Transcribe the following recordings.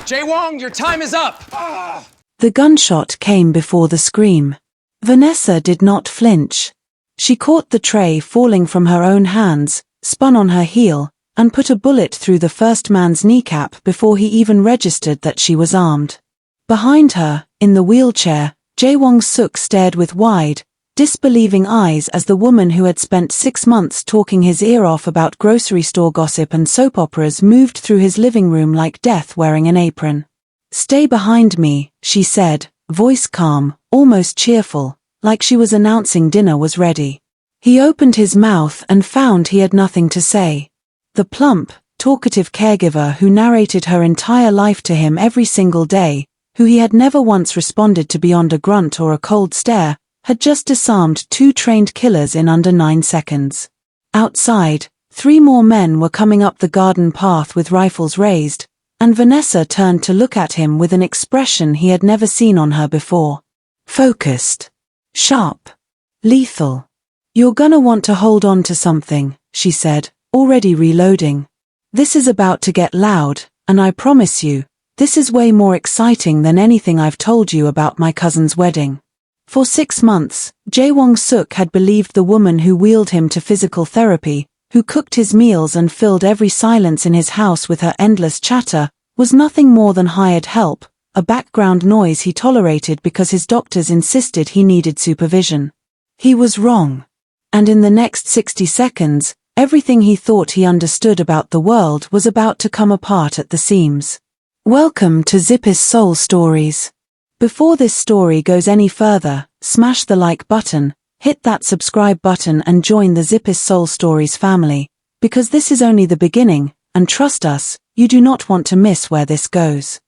Jae-wong, your time is up! The gunshot came before the scream. Vanessa did not flinch. She caught the tray falling from her own hands, spun on her heel, and put a bullet through the first man's kneecap before he even registered that she was armed. Behind her, in the wheelchair, Jae-wong-suk stared with wide, disbelieving eyes as the woman who had spent 6 months talking his ear off about grocery store gossip and soap operas moved through his living room like death wearing an apron. "Stay behind me," she said, voice calm, almost cheerful, like she was announcing dinner was ready. He opened his mouth and found he had nothing to say. The plump, talkative caregiver who narrated her entire life to him every single day, who he had never once responded to beyond a grunt or a cold stare, had just disarmed 2 trained killers in under 9 seconds. Outside, 3 more men were coming up the garden path with rifles raised, and Vanessa turned to look at him with an expression he had never seen on her before. Focused. Sharp. Lethal. "You're gonna want to hold on to something," she said, already reloading. "This is about to get loud, and I promise you, this is way more exciting than anything I've told you about my cousin's wedding." For 6 months, Jae-wong-suk had believed the woman who wheeled him to physical therapy, who cooked his meals and filled every silence in his house with her endless chatter, was nothing more than hired help, a background noise he tolerated because his doctors insisted he needed supervision. He was wrong. And in the next 60 seconds, everything he thought he understood about the world was about to come apart at the seams. Welcome to Zippy's Soul Stories. Before this story goes any further, smash the like button, hit that subscribe button and join the Zippy's Soul Stories family, because this is only the beginning, and trust us, you do not want to miss where this goes.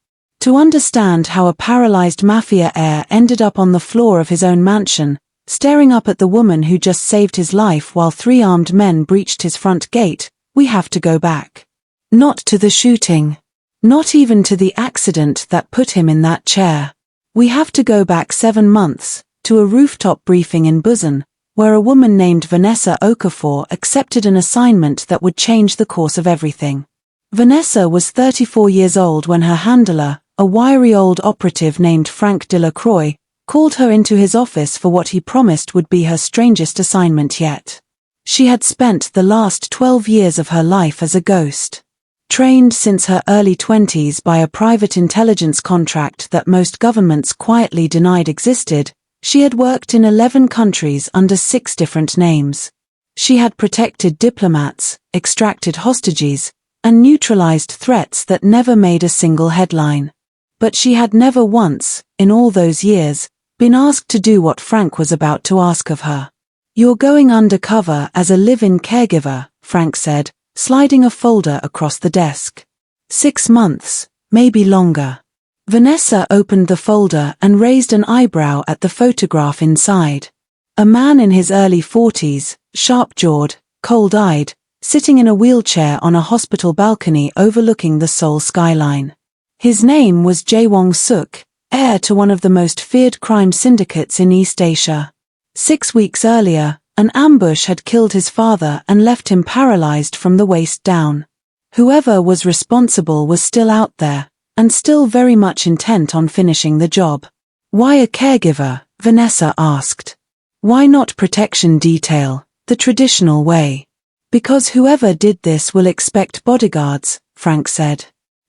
To understand how a paralyzed mafia heir ended up on the floor of his own mansion, staring up at the woman who just saved his life while 3 armed men breached his front gate, we have to go back. Not to the shooting. Not even to the accident that put him in that chair. We have to go back 7 months, to a rooftop briefing in Busan, where a woman named Vanessa Okafor accepted an assignment that would change the course of everything. Vanessa was 34 years old when her handler, a wiry old operative named Frank Delacroix, called her into his office for what he promised would be her strangest assignment yet. She had spent the last 12 years of her life as a ghost. Trained since her early 20s by a private intelligence contract that most governments quietly denied existed, she had worked in 11 countries under 6 different names. She had protected diplomats, extracted hostages, and neutralized threats that never made a single headline. But she had never once, in all those years, been asked to do what Frank was about to ask of her. "You're going undercover as a live-in caregiver," Frank said, sliding a folder across the desk. 6 months, maybe longer. Vanessa opened the folder and raised an eyebrow at the photograph inside. A man in his early 40s, sharp-jawed, cold-eyed, sitting in a wheelchair on a hospital balcony overlooking the Seoul skyline. His name was Jae-wong-suk, heir to one of the most feared crime syndicates in East Asia. 6 weeks earlier, an ambush had killed his father and left him paralyzed from the waist down. Whoever was responsible was still out there, and still very much intent on finishing the job. "Why a caregiver?" Vanessa asked. "Why not protection detail, the traditional way?" "Because whoever did this will expect bodyguards," Frank said.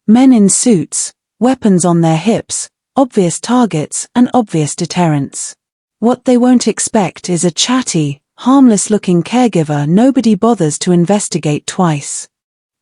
"Men in suits, weapons on their hips, obvious targets and obvious deterrents. What they won't expect is a chatty, harmless-looking caregiver nobody bothers to investigate twice."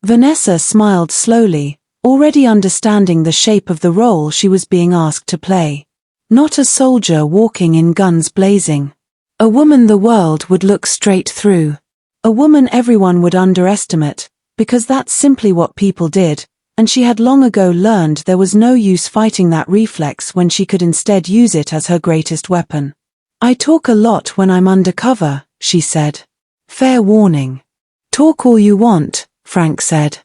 Vanessa smiled slowly, already understanding the shape of the role she was being asked to play. Not a soldier walking in guns blazing. A woman the world would look straight through. A woman everyone would underestimate, because that's simply what people did, and she had long ago learned there was no use fighting that reflex when she could instead use it as her greatest weapon. "I talk a lot when I'm undercover," she said. "Fair warning." "Talk all you want," Frank said.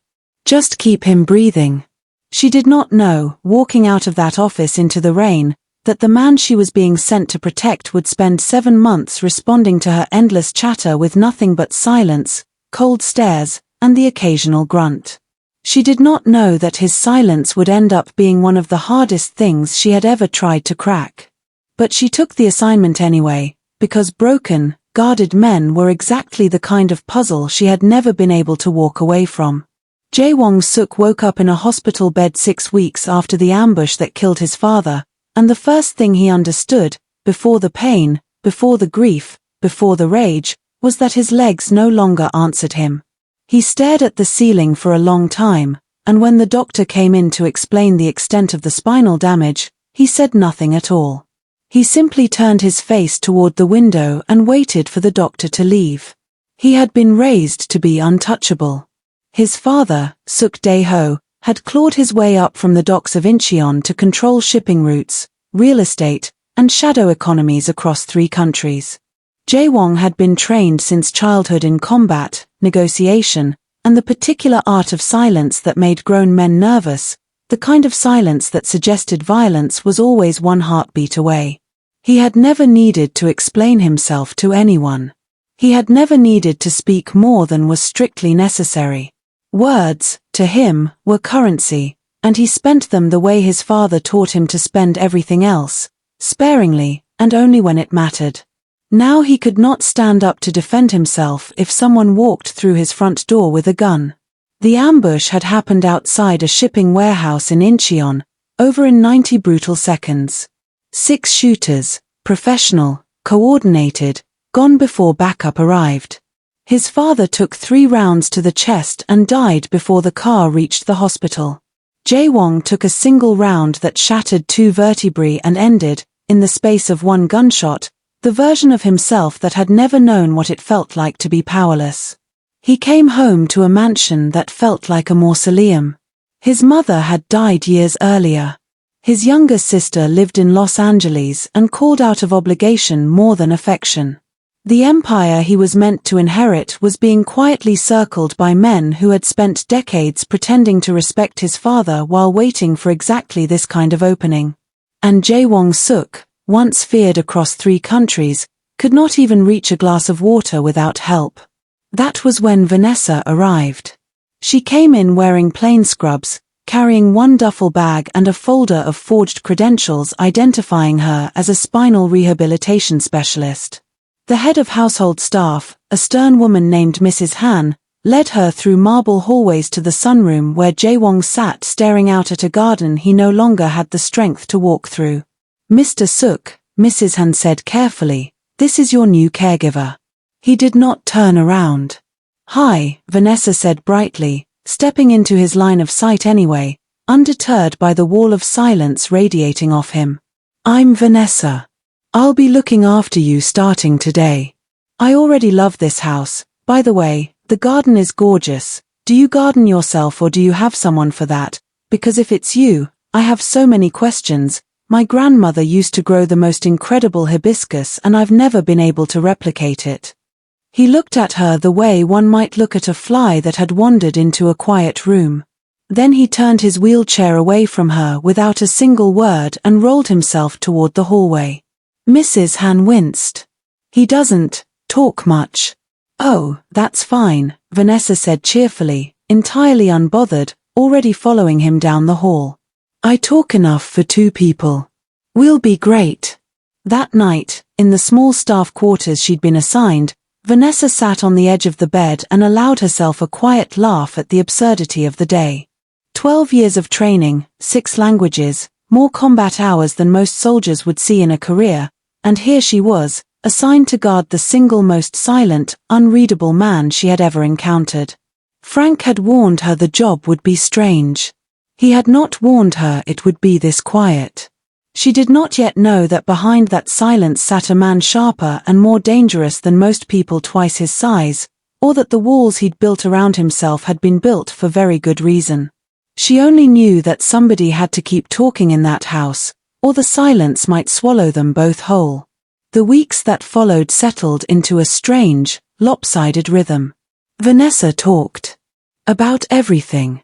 "Just keep him breathing." She did not know, walking out of that office into the rain, that the man she was being sent to protect would spend 7 months responding to her endless chatter with nothing but silence, cold stares, and the occasional grunt. She did not know that his silence would end up being one of the hardest things she had ever tried to crack. But she took the assignment anyway, because broken, guarded men were exactly the kind of puzzle she had never been able to walk away from. Jae Wong-suk woke up in a hospital bed 6 weeks after the ambush that killed his father, and the first thing he understood, before the pain, before the grief, before the rage, was that his legs no longer answered him. He stared at the ceiling for a long time, and when the doctor came in to explain the extent of the spinal damage, he said nothing at all. He simply turned his face toward the window and waited for the doctor to leave. He had been raised to be untouchable. His father, Suk Dae-ho, had clawed his way up from the docks of Incheon to control shipping routes, real estate, and shadow economies across 3 countries. Jae Wong had been trained since childhood in combat, negotiation, and the particular art of silence that made grown men nervous. The kind of silence that suggested violence was always 1 heartbeat away. He had never needed to explain himself to anyone. He had never needed to speak more than was strictly necessary. Words, to him, were currency, and he spent them the way his father taught him to spend everything else, sparingly, and only when it mattered. Now he could not stand up to defend himself if someone walked through his front door with a gun. The ambush had happened outside a shipping warehouse in Incheon, over in 90 brutal seconds. 6 shooters, professional, coordinated, gone before backup arrived. His father took 3 rounds to the chest and died before the car reached the hospital. Jae Wong took a single round that shattered 2 vertebrae and ended, in the space of 1 gunshot, the version of himself that had never known what it felt like to be powerless. He came home to a mansion that felt like a mausoleum. His mother had died years earlier. His younger sister lived in Los Angeles and called out of obligation more than affection. The empire he was meant to inherit was being quietly circled by men who had spent decades pretending to respect his father while waiting for exactly this kind of opening. And Jae Wong-suk, once feared across 3 countries, could not even reach a glass of water without help. That was when Vanessa arrived. She came in wearing plain scrubs, carrying 1 duffel bag and a folder of forged credentials identifying her as a spinal rehabilitation specialist. The head of household staff, a stern woman named Mrs. Han, led her through marble hallways to the sunroom where Jae Wong sat staring out at a garden he no longer had the strength to walk through. "Mr. Suk," Mrs. Han said carefully, "this is your new caregiver." He did not turn around. "Hi," Vanessa said brightly, stepping into his line of sight anyway, undeterred by the wall of silence radiating off him. "I'm Vanessa. I'll be looking after you starting today. I already love this house. By the way, the garden is gorgeous. Do you garden yourself or do you have someone for that? Because if it's you, I have so many questions. My grandmother used to grow the most incredible hibiscus and I've never been able to replicate it." He looked at her the way one might look at a fly that had wandered into a quiet room. Then he turned his wheelchair away from her without a single word and rolled himself toward the hallway. Mrs. Han winced. "He doesn't talk much." "Oh, that's fine," Vanessa said cheerfully, entirely unbothered, already following him down the hall. "I talk enough for 2 people. We'll be great." That night, in the small staff quarters she'd been assigned, Vanessa sat on the edge of the bed and allowed herself a quiet laugh at the absurdity of the day. 12 years of training, 6 languages, more combat hours than most soldiers would see in a career, and here she was, assigned to guard the single most silent, unreadable man she had ever encountered. Frank had warned her the job would be strange. He had not warned her it would be this quiet. She did not yet know that behind that silence sat a man sharper and more dangerous than most people twice his size, or that the walls he'd built around himself had been built for very good reason. She only knew that somebody had to keep talking in that house, or the silence might swallow them both whole. The weeks that followed settled into a strange, lopsided rhythm. Vanessa talked. About everything.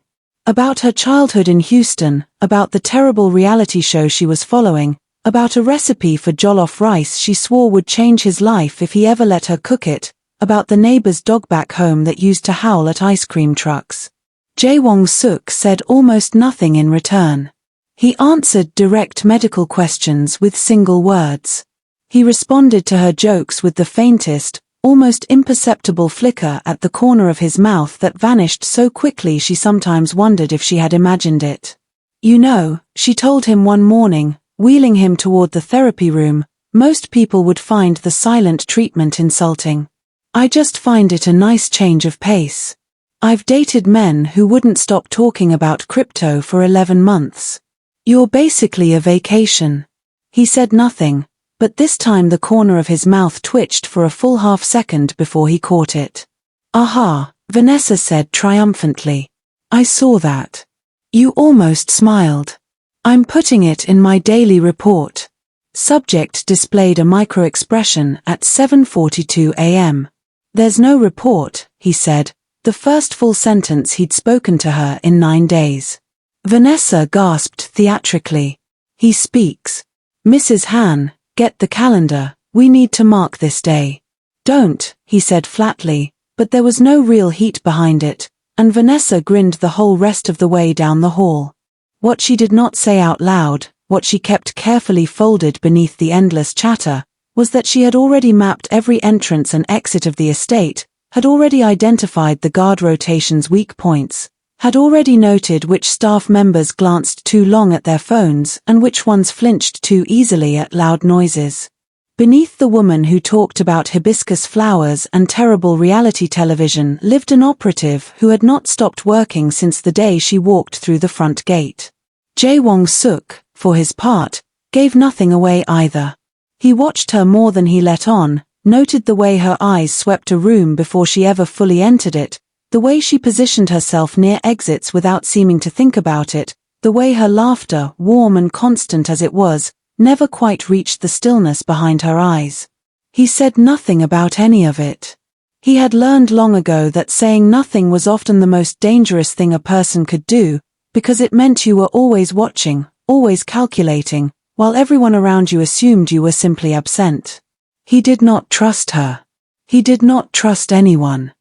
About her childhood in Houston, about the terrible reality show she was following, about a recipe for jollof rice she swore would change his life if he ever let her cook it, about the neighbor's dog back home that used to howl at ice cream trucks. Jae Wong-suk said almost nothing in return. He answered direct medical questions with single words. He responded to her jokes with the faintest, almost imperceptible flicker at the corner of his mouth that vanished so quickly she sometimes wondered if she had imagined it. "You know," she told him one morning, wheeling him toward the therapy room, "most people would find the silent treatment insulting. I just find it a nice change of pace. I've dated men who wouldn't stop talking about crypto for 11 months. You're basically a vacation." He said nothing, but this time the corner of his mouth twitched for a full half-second before he caught it. "Aha," Vanessa said triumphantly. "I saw that. You almost smiled. I'm putting it in my daily report." Subject displayed a micro-expression at 7:42 a.m. "There's no report," he said, the first full sentence he'd spoken to her in 9 days. Vanessa gasped theatrically. "He speaks. Mrs. Han, get the calendar, we need to mark this day." "Don't," he said flatly, but there was no real heat behind it, and Vanessa grinned the whole rest of the way down the hall. What she did not say out loud, what she kept carefully folded beneath the endless chatter, was that she had already mapped every entrance and exit of the estate, had already identified the guard rotation's weak points, had already noted which staff members glanced too long at their phones and which ones flinched too easily at loud noises. Beneath the woman who talked about hibiscus flowers and terrible reality television lived an operative who had not stopped working since the day she walked through the front gate. Jae Wong-suk, for his part, gave nothing away either. He watched her more than he let on, noted the way her eyes swept a room before she ever fully entered it, the way she positioned herself near exits without seeming to think about it, the way her laughter, warm and constant as it was, never quite reached the stillness behind her eyes. He said nothing about any of it. He had learned long ago that saying nothing was often the most dangerous thing a person could do, because it meant you were always watching, always calculating, while everyone around you assumed you were simply absent. He did not trust her. He did not trust anyone.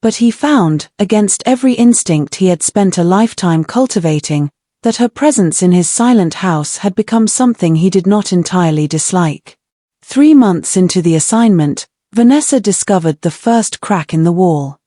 But he found, against every instinct he had spent a lifetime cultivating, that her presence in his silent house had become something he did not entirely dislike. 3 months into the assignment, Vanessa discovered the first crack in the wall.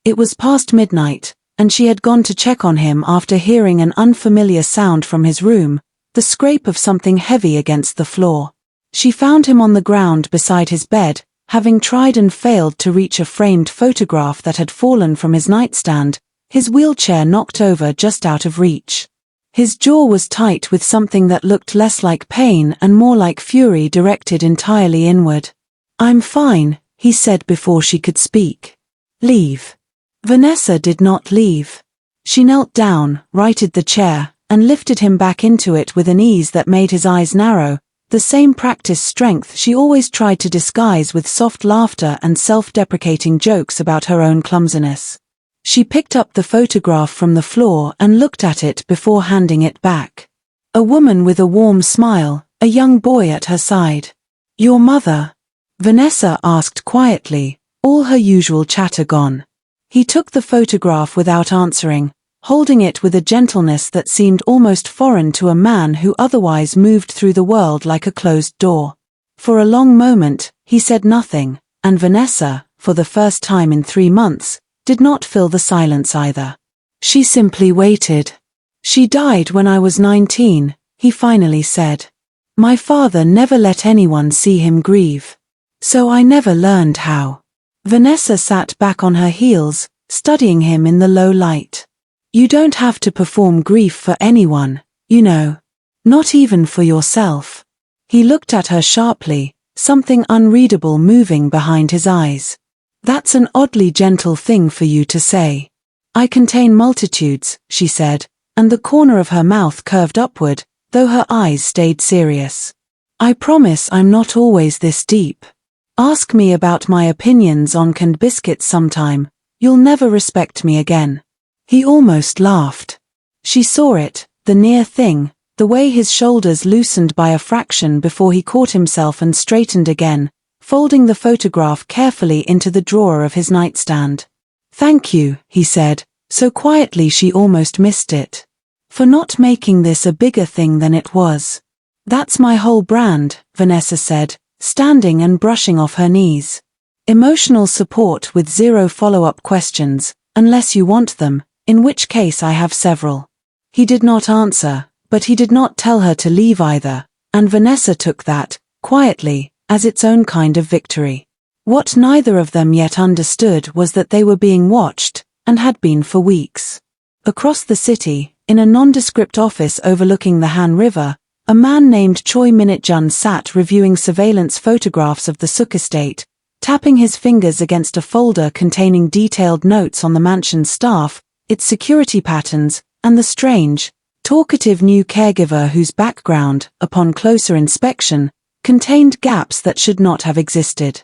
It was past midnight, and she had gone to check on him after hearing an unfamiliar sound from his room, the scrape of something heavy against the floor. She found him on the ground beside his bed, having tried and failed to reach a framed photograph that had fallen from his nightstand, his wheelchair knocked over just out of reach. His jaw was tight with something that looked less like pain and more like fury directed entirely inward. "I'm fine," he said before she could speak. "Leave." Vanessa did not leave. She knelt down, righted the chair, and lifted him back into it with an ease that made his eyes narrow, the same practiced strength she always tried to disguise with soft laughter and self-deprecating jokes about her own clumsiness. She picked up the photograph from the floor and looked at it before handing it back. A woman with a warm smile, a young boy at her side. "Your mother?" Vanessa asked quietly, all her usual chatter gone. He took the photograph without answering, holding it with a gentleness that seemed almost foreign to a man who otherwise moved through the world like a closed door. For a long moment, he said nothing, and Vanessa, for the first time in 3 months, did not fill the silence either. She simply waited. "She died when I was 19, he finally said. "My father never let anyone see him grieve. So I never learned how." Vanessa sat back on her heels, studying him in the low light. "You don't have to perform grief for anyone, you know. Not even for yourself." He looked at her sharply, something unreadable moving behind his eyes. "That's an oddly gentle thing for you to say." "I contain multitudes," she said, and the corner of her mouth curved upward, though her eyes stayed serious. "I promise I'm not always this deep. Ask me about my opinions on canned biscuits sometime, you'll never respect me again." He almost laughed. She saw it, the near thing, the way his shoulders loosened by a fraction before he caught himself and straightened again, folding the photograph carefully into the drawer of his nightstand. "Thank you," he said, so quietly she almost missed it. For not making this a bigger thing than it was. That's my whole brand, Vanessa said, standing and brushing off her knees. Emotional support with zero follow-up questions, unless you want them, in which case I have several. He did not answer, but he did not tell her to leave either, and Vanessa took that, quietly, as its own kind of victory. What neither of them yet understood was that they were being watched, and had been for weeks. Across the city, in a nondescript office overlooking the Han River, a man named Choi Minute-jun sat reviewing surveillance photographs of the Suk estate, tapping his fingers against a folder containing detailed notes on the mansion's staff, its security patterns, and the strange, talkative new caregiver whose background, upon closer inspection, contained gaps that should not have existed.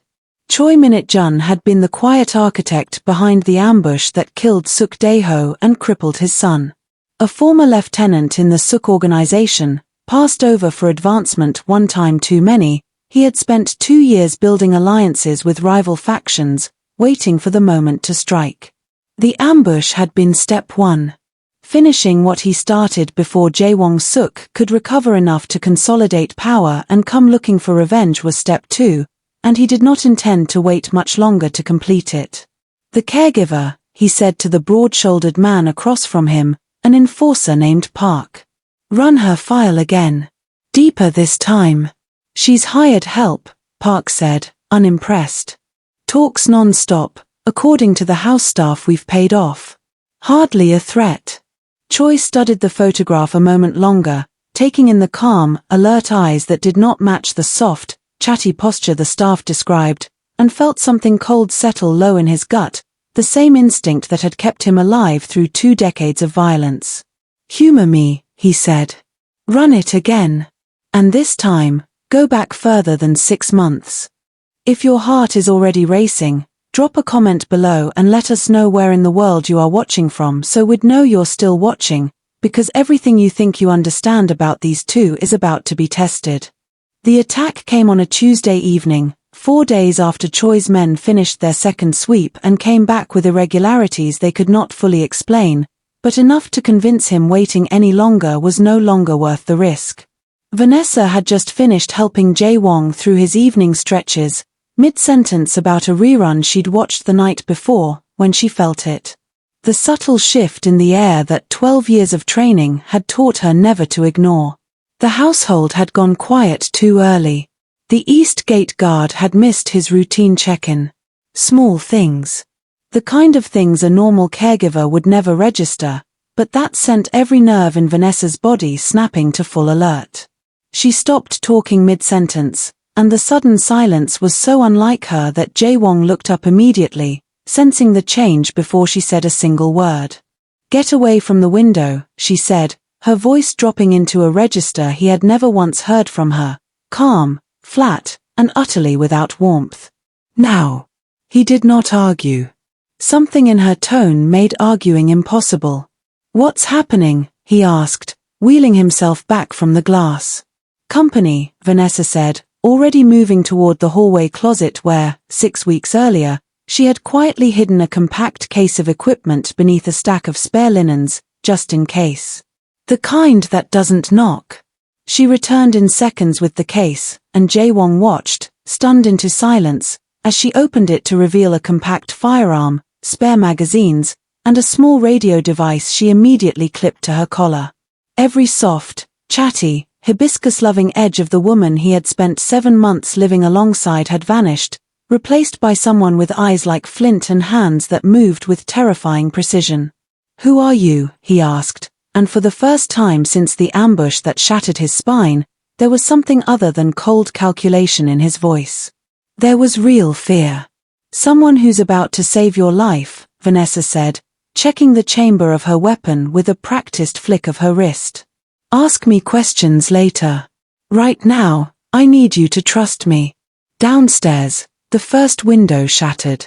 Choi Minute-jun had been the quiet architect behind the ambush that killed Suk Dae-ho and crippled his son. A former lieutenant in the Suk organization, passed over for advancement one time too many, he had spent 2 years building alliances with rival factions, waiting for the moment to strike. The ambush had been step 1. Finishing what he started before Jae-wong-suk could recover enough to consolidate power and come looking for revenge was step 2, and he did not intend to wait much longer to complete it. The caregiver, he said to the broad-shouldered man across from him, an enforcer named Park. Run her file again. Deeper this time. She's hired help, Park said, unimpressed. Talks non-stop, according to the house staff we've paid off. Hardly a threat. Choi studied the photograph a moment longer, taking in the calm, alert eyes that did not match the soft, chatty posture the staff described, and felt something cold settle low in his gut, the same instinct that had kept him alive through 2 decades of violence. Humor me, he said. Run it again. And this time, go back further than 6 months. If your heart is already racing, drop a comment below and let us know where in the world you are watching from so we'd know you're still watching, because everything you think you understand about these two is about to be tested. The attack came on a Tuesday evening, 4 days after Choi's men finished their second sweep and came back with irregularities they could not fully explain, but enough to convince him waiting any longer was no longer worth the risk. Vanessa had just finished helping Jae-wong through his evening stretches, mid-sentence about a rerun she'd watched the night before, when she felt it. The subtle shift in the air that 12 years of training had taught her never to ignore. The household had gone quiet too early. The East Gate guard had missed his routine check-in. Small things. The kind of things a normal caregiver would never register, but that sent every nerve in Vanessa's body snapping to full alert. She stopped talking mid-sentence, and the sudden silence was so unlike her that Jae-wong looked up immediately, sensing the change before she said a single word. Get away from the window, she said, her voice dropping into a register he had never once heard from her, calm, flat, and utterly without warmth. Now. He did not argue. Something in her tone made arguing impossible. What's happening? He asked, wheeling himself back from the glass. Company, Vanessa said, already moving toward the hallway closet where, 6 weeks earlier, she had quietly hidden a compact case of equipment beneath a stack of spare linens, just in case. The kind that doesn't knock. She returned in seconds with the case, and Jae-wong watched, stunned into silence, as she opened it to reveal a compact firearm, spare magazines, and a small radio device she immediately clipped to her collar. Every soft, chatty, hibiscus-loving edge of the woman he had spent 7 months living alongside had vanished, replaced by someone with eyes like flint and hands that moved with terrifying precision. Who are you? He asked, and for the first time since the ambush that shattered his spine, there was something other than cold calculation in his voice. There was real fear. Someone who's about to save your life, Vanessa said, checking the chamber of her weapon with a practiced flick of her wrist. Ask me questions later. Right now, I need you to trust me. Downstairs, the first window shattered.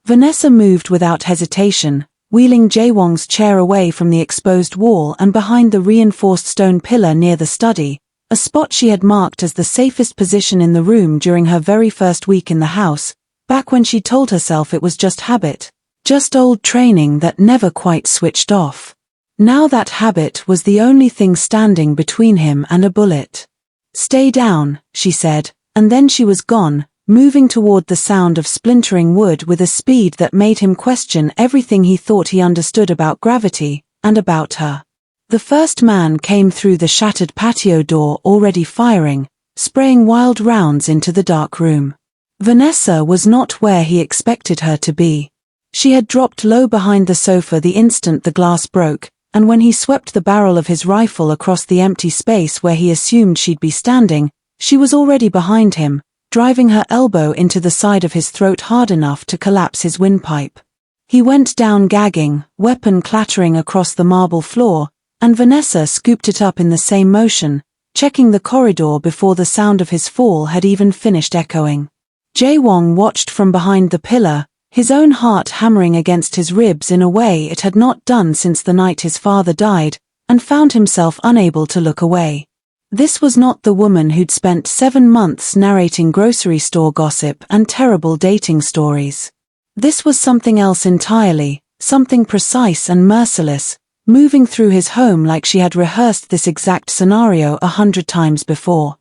Vanessa moved without hesitation, wheeling Jae-wong's chair away from the exposed wall and behind the reinforced stone pillar near the study, a spot she had marked as the safest position in the room during her very first week in the house, back when she told herself it was just habit, Just old training that never quite switched off. Now that habit was the only thing standing between him and a bullet. "Stay down," she said, and then she was gone, moving toward the sound of splintering wood with a speed that made him question everything he thought he understood about gravity, and about her. The first man came through the shattered patio door already firing, spraying wild rounds into the dark room. Vanessa was not where he expected her to be. She had dropped low behind the sofa the instant the glass broke, and when he swept the barrel of his rifle across the empty space where he assumed she'd be standing, she was already behind him, driving her elbow into the side of his throat hard enough to collapse his windpipe. He went down gagging, weapon clattering across the marble floor, and Vanessa scooped it up in the same motion, checking the corridor before the sound of his fall had even finished echoing. Jae-wong watched from behind the pillar, his own heart hammering against his ribs in a way it had not done since the night his father died, and found himself unable to look away. This was not the woman who'd spent 7 months narrating grocery store gossip and terrible dating stories. This was something else entirely, something precise and merciless, moving through his home like she had rehearsed this exact scenario 100 times before.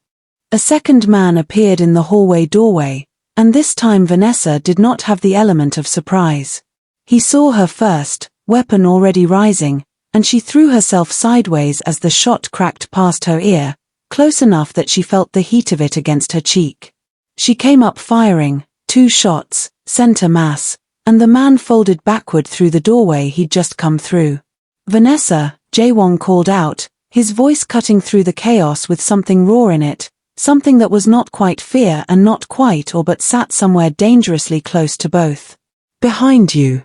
A second man appeared in the hallway doorway, and this time Vanessa did not have the element of surprise. He saw her first, weapon already rising, and she threw herself sideways as the shot cracked past her ear, close enough that she felt the heat of it against her cheek. She came up firing, 2 shots, center mass, and the man folded backward through the doorway he'd just come through. "Vanessa," Jae-wong called out, his voice cutting through the chaos with something raw in it, something that was not quite fear and not quite or but sat somewhere dangerously close to both. "Behind you."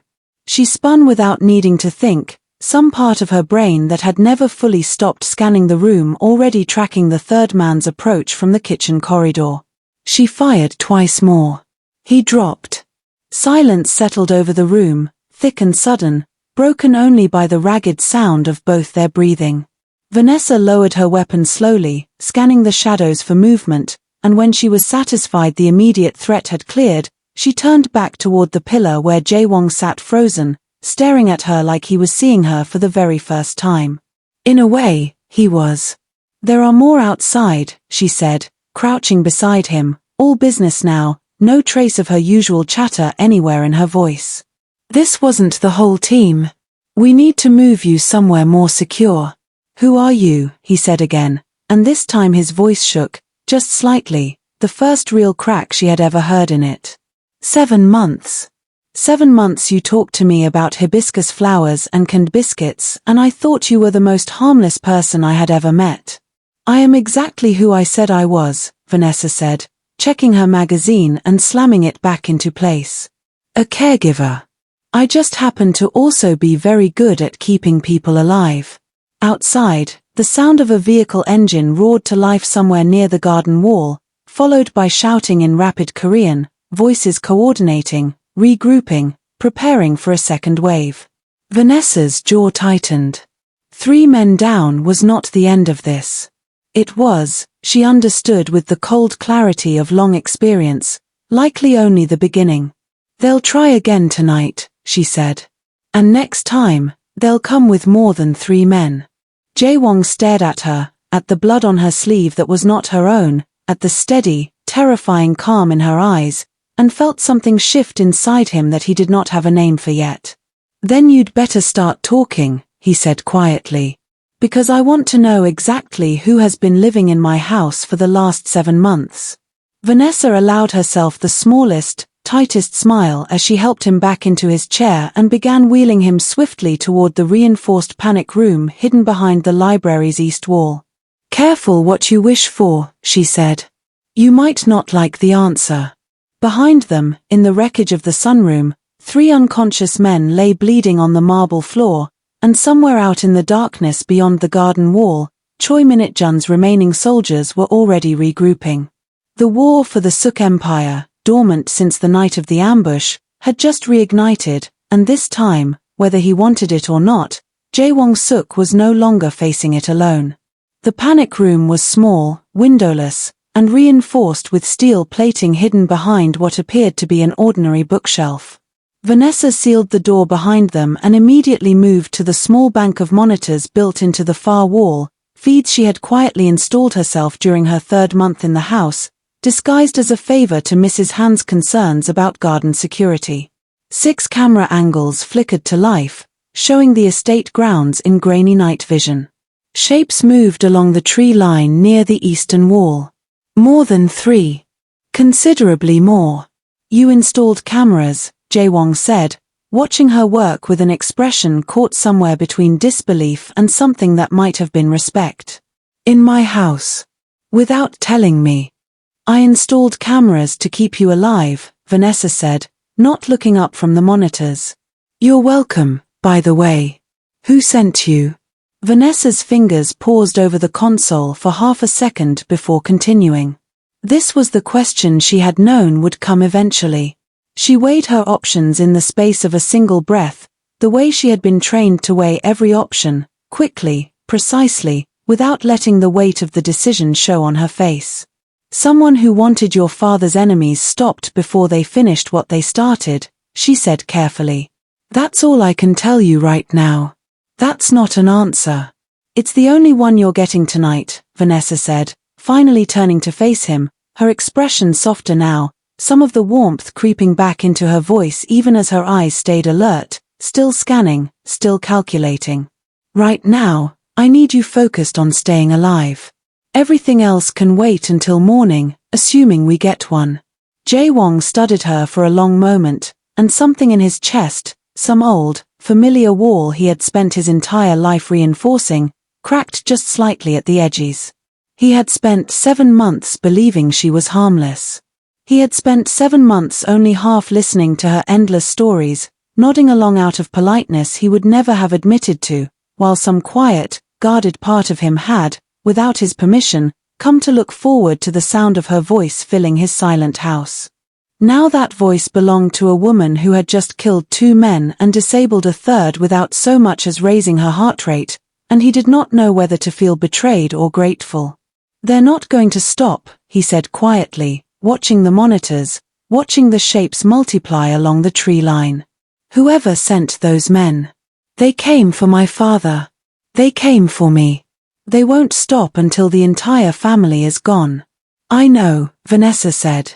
She spun without needing to think, some part of her brain that had never fully stopped scanning the room already tracking the third man's approach from the kitchen corridor. She fired twice more. He dropped. Silence settled over the room, thick and sudden, broken only by the ragged sound of both their breathing. Vanessa lowered her weapon slowly, scanning the shadows for movement, and when she was satisfied the immediate threat had cleared, she turned back toward the pillar where Jae-wong sat frozen, staring at her like he was seeing her for the very first time. In a way, he was. "There are more outside," she said, crouching beside him, all business now, no trace of her usual chatter anywhere in her voice. "This wasn't the whole team. We need to move you somewhere more secure." "Who are you?" he said again, and this time his voice shook, just slightly, the first real crack she had ever heard in it. 7 months. 7 months you talked to me about hibiscus flowers and canned biscuits, and I thought you were the most harmless person I had ever met. "I am exactly who I said I was," Vanessa said, checking her magazine and slamming it back into place. "A caregiver. I just happen to also be very good at keeping people alive." Outside, the sound of a vehicle engine roared to life somewhere near the garden wall, followed by shouting in rapid Korean, voices coordinating, regrouping, preparing for a second wave. Vanessa's jaw tightened. 3 men down was not the end of this. It was, she understood with the cold clarity of long experience, likely only the beginning. "They'll try again tonight," she said. "And next time, they'll come with more than 3 men. Jae-wong stared at her, at the blood on her sleeve that was not her own, at the steady, terrifying calm in her eyes, and felt something shift inside him that he did not have a name for yet. "Then you'd better start talking," he said quietly. "Because I want to know exactly who has been living in my house for the last 7 months. Vanessa allowed herself the smallest, tightest smile as she helped him back into his chair and began wheeling him swiftly toward the reinforced panic room hidden behind the library's east wall. "Careful what you wish for," she said. "You might not like the answer." Behind them, in the wreckage of the sunroom, 3 unconscious men lay bleeding on the marble floor, and somewhere out in the darkness beyond the garden wall, Choi Minute-jun's remaining soldiers were already regrouping. The war for the Suk Empire, dormant since the night of the ambush, had just reignited, and this time, whether he wanted it or not, Jae-wong-suk was no longer facing it alone. The panic room was small, windowless, and reinforced with steel plating hidden behind what appeared to be an ordinary bookshelf. Vanessa sealed the door behind them and immediately moved to the small bank of monitors built into the far wall, feeds she had quietly installed herself during her 3rd month in the house, disguised as a favor to Mrs. Hand's concerns about garden security. 6 camera angles flickered to life, showing the estate grounds in grainy night vision. Shapes moved along the tree line near the eastern wall. More than 3. Considerably more. You installed cameras, Jae-wong said, watching her work with an expression caught somewhere between disbelief and something that might have been respect. In my house. Without telling me. I installed cameras to keep you alive, Vanessa said, not looking up from the monitors. You're welcome, by the way. Who sent you? Vanessa's fingers paused over the console for half a second before continuing. This was the question she had known would come eventually. She weighed her options in the space of a single breath, the way she had been trained to weigh every option, quickly, precisely, without letting the weight of the decision show on her face. Someone who wanted your father's enemies stopped before they finished what they started, she said carefully. That's all I can tell you right now. That's not an answer. It's the only one you're getting tonight, Vanessa said, finally turning to face him, her expression softer now, some of the warmth creeping back into her voice even as her eyes stayed alert, still scanning, still calculating. Right now, I need you focused on staying alive. Everything else can wait until morning, assuming we get one. Jae-wong studied her for a long moment, and something in his chest, some old, familiar wall he had spent his entire life reinforcing, cracked just slightly at the edges. He had spent 7 months believing she was harmless. He had spent 7 months only half listening to her endless stories, nodding along out of politeness he would never have admitted to, while some quiet, guarded part of him had, without his permission, come to look forward to the sound of her voice filling his silent house. Now that voice belonged to a woman who had just killed 2 men and disabled a 3rd without so much as raising her heart rate, and he did not know whether to feel betrayed or grateful. They're not going to stop, he said quietly, watching the monitors, watching the shapes multiply along the tree line. Whoever sent those men. They came for my father. They came for me. They won't stop until the entire family is gone. I know, Vanessa said.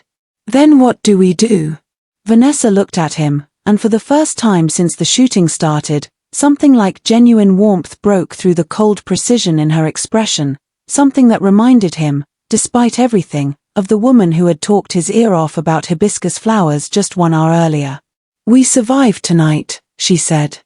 Then what do we do? Vanessa looked at him, and for the first time since the shooting started, something like genuine warmth broke through the cold precision in her expression, something that reminded him, despite everything, of the woman who had talked his ear off about hibiscus flowers just 1 hour earlier. We survived tonight, she said.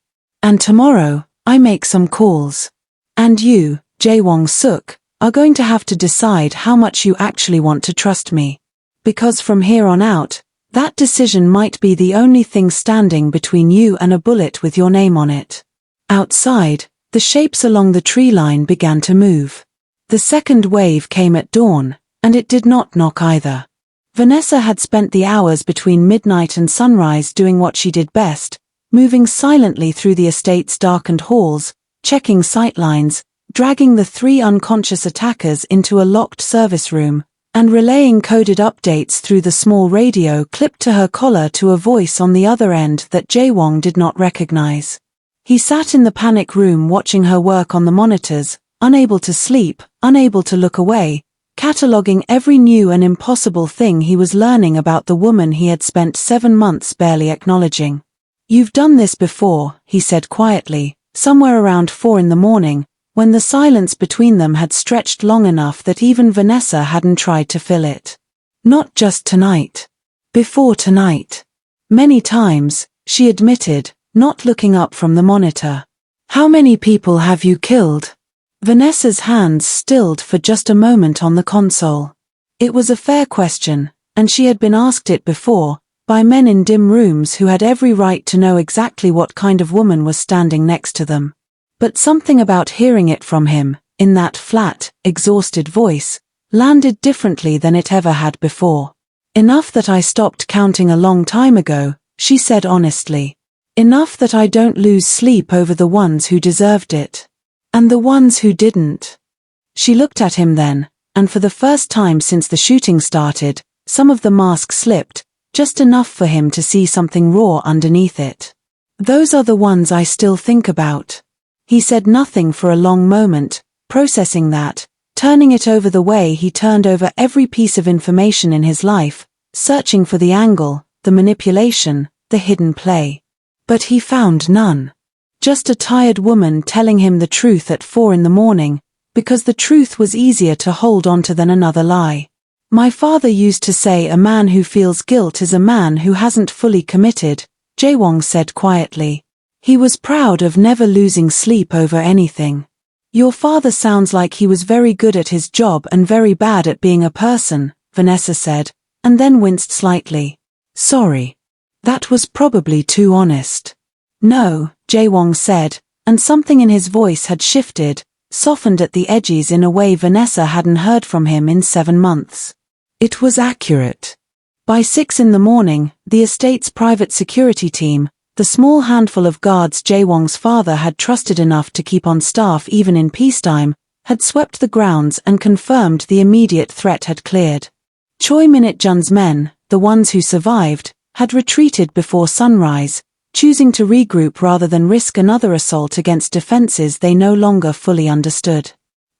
And tomorrow, I make some calls. And you, Jae-wong-suk, are going to have to decide how much you actually want to trust me. Because from here on out, that decision might be the only thing standing between you and a bullet with your name on it. Outside, the shapes along the tree line began to move. The second wave came at dawn, and it did not knock either. Vanessa had spent the hours between midnight and sunrise doing what she did best, moving silently through the estate's darkened halls, checking sightlines, dragging the 3 unconscious attackers into a locked service room, and relaying coded updates through the small radio clipped to her collar to a voice on the other end that Jae-wong did not recognize. He sat in the panic room watching her work on the monitors, unable to sleep, unable to look away, cataloging every new and impossible thing he was learning about the woman he had spent 7 months barely acknowledging. You've done this before, he said quietly, somewhere around 4 in the morning, when the silence between them had stretched long enough that even Vanessa hadn't tried to fill it. Not just tonight. Before tonight. Many times, she admitted, not looking up from the monitor. How many people have you killed? Vanessa's hands stilled for just a moment on the console. It was a fair question, and she had been asked it before, by men in dim rooms who had every right to know exactly what kind of woman was standing next to them. But something about hearing it from him, in that flat, exhausted voice, landed differently than it ever had before. Enough that I stopped counting a long time ago, she said honestly. Enough that I don't lose sleep over the ones who deserved it. And the ones who didn't. She looked at him then, and for the first time since the shooting started, some of the mask slipped, just enough for him to see something raw underneath it. "Those are the ones I still think about." He said nothing for a long moment, processing that, turning it over the way he turned over every piece of information in his life, searching for the angle, the manipulation, the hidden play. But he found none. Just a tired woman telling him the truth at 4 in the morning, because the truth was easier to hold onto than another lie. "My father used to say a man who feels guilt is a man who hasn't fully committed," Jae-wong said quietly. He was proud of never losing sleep over anything. "Your father sounds like he was very good at his job and very bad at being a person," Vanessa said, and then winced slightly. "Sorry. That was probably too honest." "No," Jae-wong said, and something in his voice had shifted, softened at the edges in a way Vanessa hadn't heard from him in 7 months. It was accurate. By 6 in the morning, the estate's private security team, the small handful of guards Jae-wong's father had trusted enough to keep on staff even in peacetime, had swept the grounds and confirmed the immediate threat had cleared. Choi Minute-jun's men, the ones who survived, had retreated before sunrise, choosing to regroup rather than risk another assault against defenses they no longer fully understood.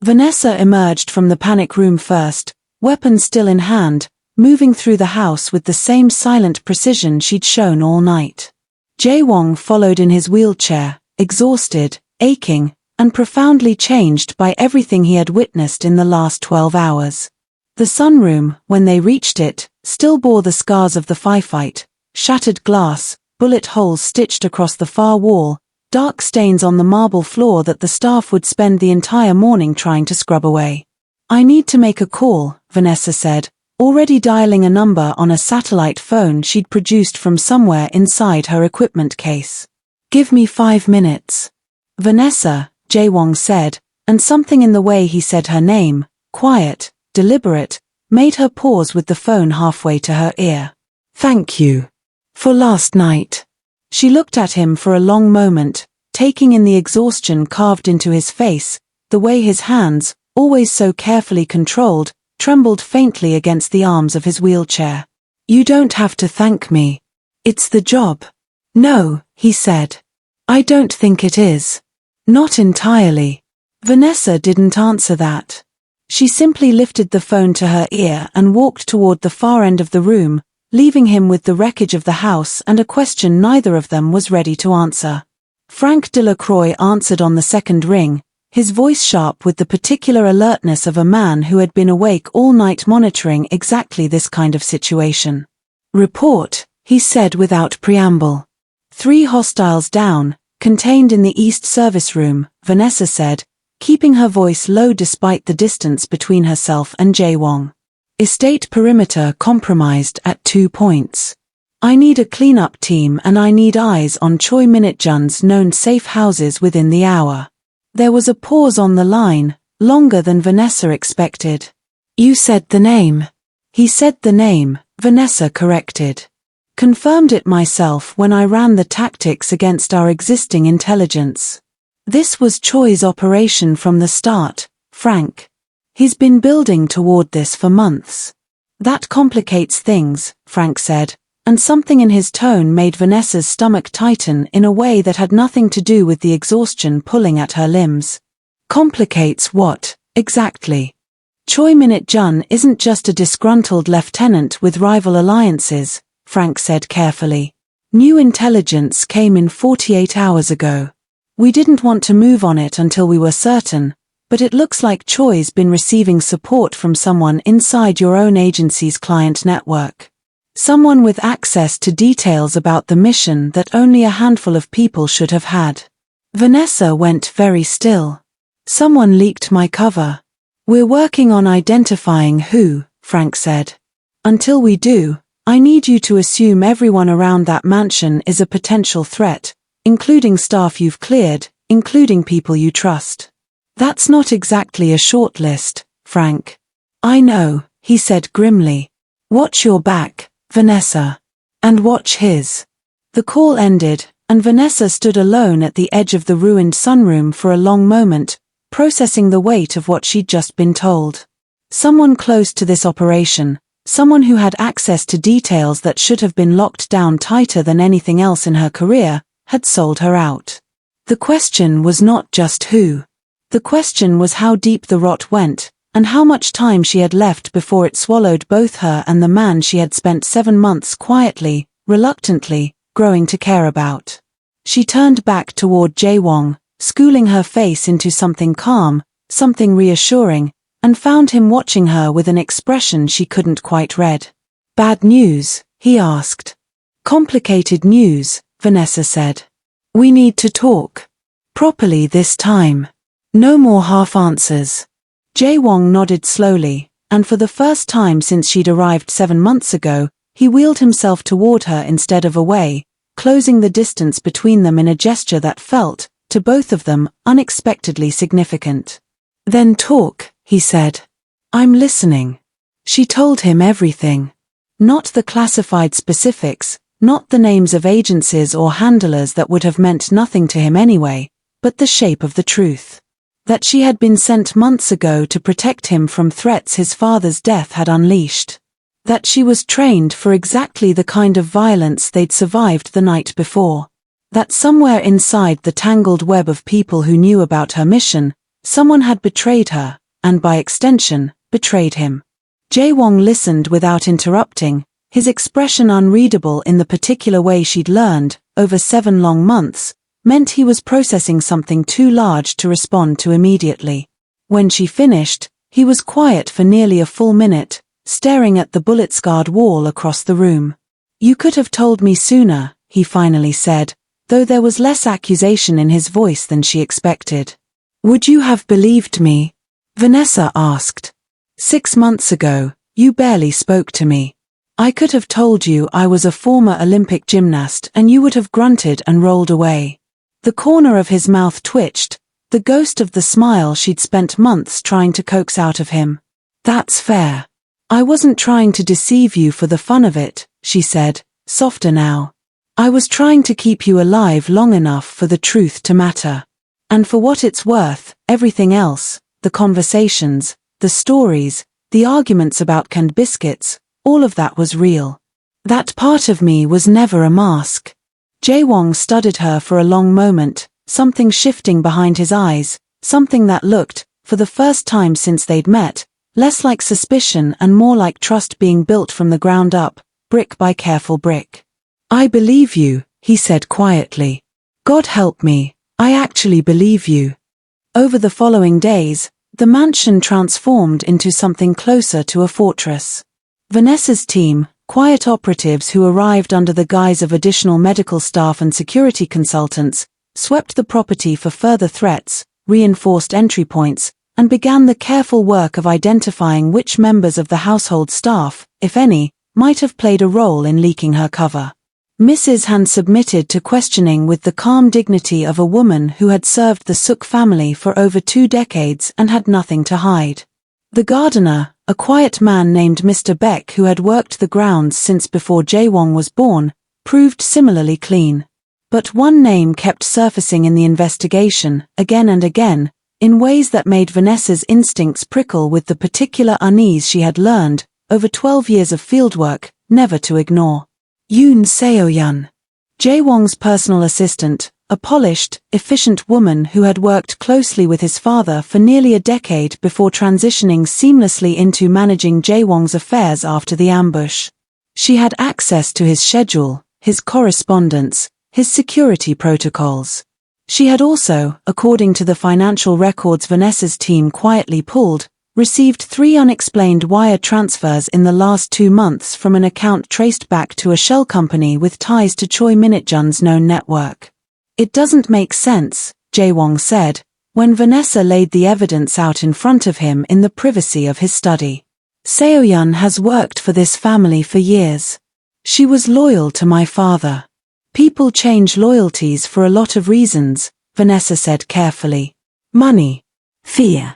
Vanessa emerged from the panic room first, weapon still in hand, moving through the house with the same silent precision she'd shown all night. Jae-wong followed in his wheelchair, exhausted, aching, and profoundly changed by everything he had witnessed in the last 12 hours. The sunroom, when they reached it, still bore the scars of the firefight, shattered glass, bullet holes stitched across the far wall, dark stains on the marble floor that the staff would spend the entire morning trying to scrub away. "I need to make a call," Vanessa said, already dialing a number on a satellite phone she'd produced from somewhere inside her equipment case. "Give me 5 minutes." "Vanessa," Jae-wong said, and something in the way he said her name, quiet, deliberate, made her pause with the phone halfway to her ear. "Thank you. For last night." She looked at him for a long moment, taking in the exhaustion carved into his face, the way his hands, always so carefully controlled, trembled faintly against the arms of his wheelchair. "You don't have to thank me. It's the job." "No," he said. "I don't think it is. Not entirely." Vanessa didn't answer that. She simply lifted the phone to her ear and walked toward the far end of the room, leaving him with the wreckage of the house and a question neither of them was ready to answer. Frank Delacroix answered on the second ring, his voice sharp with the particular alertness of a man who had been awake all night monitoring exactly this kind of situation. "Report," he said without preamble. 3 hostiles down, contained in the East Service Room, Vanessa said, keeping her voice low despite the distance between herself and Jae-wong. "Estate perimeter compromised at 2 points. I need a cleanup team and I need eyes on Choi Minute-jun's known safe houses within the hour." There was a pause on the line, longer than Vanessa expected. "You said the name." "He said the name," Vanessa corrected. "Confirmed it myself when I ran the tactics against our existing intelligence. This was Choi's operation from the start, Frank. He's been building toward this for months." "That complicates things," Frank said, and something in his tone made Vanessa's stomach tighten in a way that had nothing to do with the exhaustion pulling at her limbs. "Complicates what, exactly?" "Choi Minute-jun isn't just a disgruntled lieutenant with rival alliances," Frank said carefully. "New intelligence came in 48 hours ago. We didn't want to move on it until we were certain, but it looks like Choi's been receiving support from someone inside your own agency's client network. Someone with access to details about the mission that only a handful of people should have had." Vanessa went very still. "Someone leaked my cover." "We're working on identifying who," Frank said. "Until we do, I need you to assume everyone around that mansion is a potential threat, including staff you've cleared, including people you trust." "That's not exactly a short list, Frank." "I know," he said grimly. "Watch your back, Vanessa. And watch his." The call ended, and Vanessa stood alone at the edge of the ruined sunroom for a long moment, processing the weight of what she'd just been told. Someone close to this operation, Someone who had access to details that should have been locked down tighter than anything else in her career, had sold her out. The question was not just who. The question was how deep the rot went, and how much time she had left before it swallowed both her and the man she had spent 7 months quietly, reluctantly, growing to care about. She turned back toward Jae-wong, schooling her face into something calm, something reassuring, and found him watching her with an expression she couldn't quite read. "Bad news?" he asked. "Complicated news," Vanessa said. "We need to talk. Properly this time. No more half answers." Jae-wong nodded slowly, and for the first time since she'd arrived 7 months ago, he wheeled himself toward her instead of away, closing the distance between them in a gesture that felt, to both of them, unexpectedly significant. "Then talk," he said. "I'm listening." She told him everything. Not the classified specifics, not the names of agencies or handlers that would have meant nothing to him anyway, but the shape of the truth. That she had been sent months ago to protect him from threats his father's death had unleashed. That she was trained for exactly the kind of violence they'd survived the night before. That somewhere inside the tangled web of people who knew about her mission, someone had betrayed her, and by extension, betrayed him. Jae-wong listened without interrupting, his expression unreadable in the particular way she'd learned, over 7 long months, meant he was processing something too large to respond to immediately. When she finished, he was quiet for nearly a full minute, staring at the bullet-scarred wall across the room. "You could have told me sooner," he finally said, though there was less accusation in his voice than she expected. "Would you have believed me?" Vanessa asked. 6 months ago, you barely spoke to me. I could have told you I was a former Olympic gymnast and you would have grunted and rolled away." The corner of his mouth twitched, the ghost of the smile she'd spent months trying to coax out of him. "That's fair. I wasn't trying to deceive you for the fun of it," she said, softer now. "I was trying to keep you alive long enough for the truth to matter. And for what it's worth, everything else, the conversations, the stories, the arguments about canned biscuits, all of that was real. That part of me was never a mask." Jae-wong studied her for a long moment, something shifting behind his eyes, something that looked, for the first time since they'd met, less like suspicion and more like trust being built from the ground up, brick by careful brick. "I believe you," he said quietly. "God help me, I actually believe you." Over the following days, the mansion transformed into something closer to a fortress. Vanessa's team, quiet operatives who arrived under the guise of additional medical staff and security consultants, swept the property for further threats, reinforced entry points, and began the careful work of identifying which members of the household staff, if any, might have played a role in leaking her cover. Mrs. Han submitted to questioning with the calm dignity of a woman who had served the Suk family for over 2 decades and had nothing to hide. The gardener, a quiet man named Mr. Beck who had worked the grounds since before Jae-wong was born, proved similarly clean. But one name kept surfacing in the investigation, again and again, in ways that made Vanessa's instincts prickle with the particular unease she had learned, over 12 years of fieldwork, never to ignore. Yoon Seo-yeon, Jae-wong's personal assistant, a polished, efficient woman who had worked closely with his father for nearly a decade before transitioning seamlessly into managing Jae-wong's affairs after the ambush. She had access to his schedule, his correspondence, his security protocols. She had also, according to the financial records Vanessa's team quietly pulled, received 3 unexplained wire transfers in the last 2 months from an account traced back to a shell company with ties to Choi Minute-jun's known network. "It doesn't make sense," Jae-wong said, when Vanessa laid the evidence out in front of him in the privacy of his study. "Seo-yeon has worked for this family for years. She was loyal to my father. People change loyalties for a lot of reasons," Vanessa said carefully. "Money. Fear.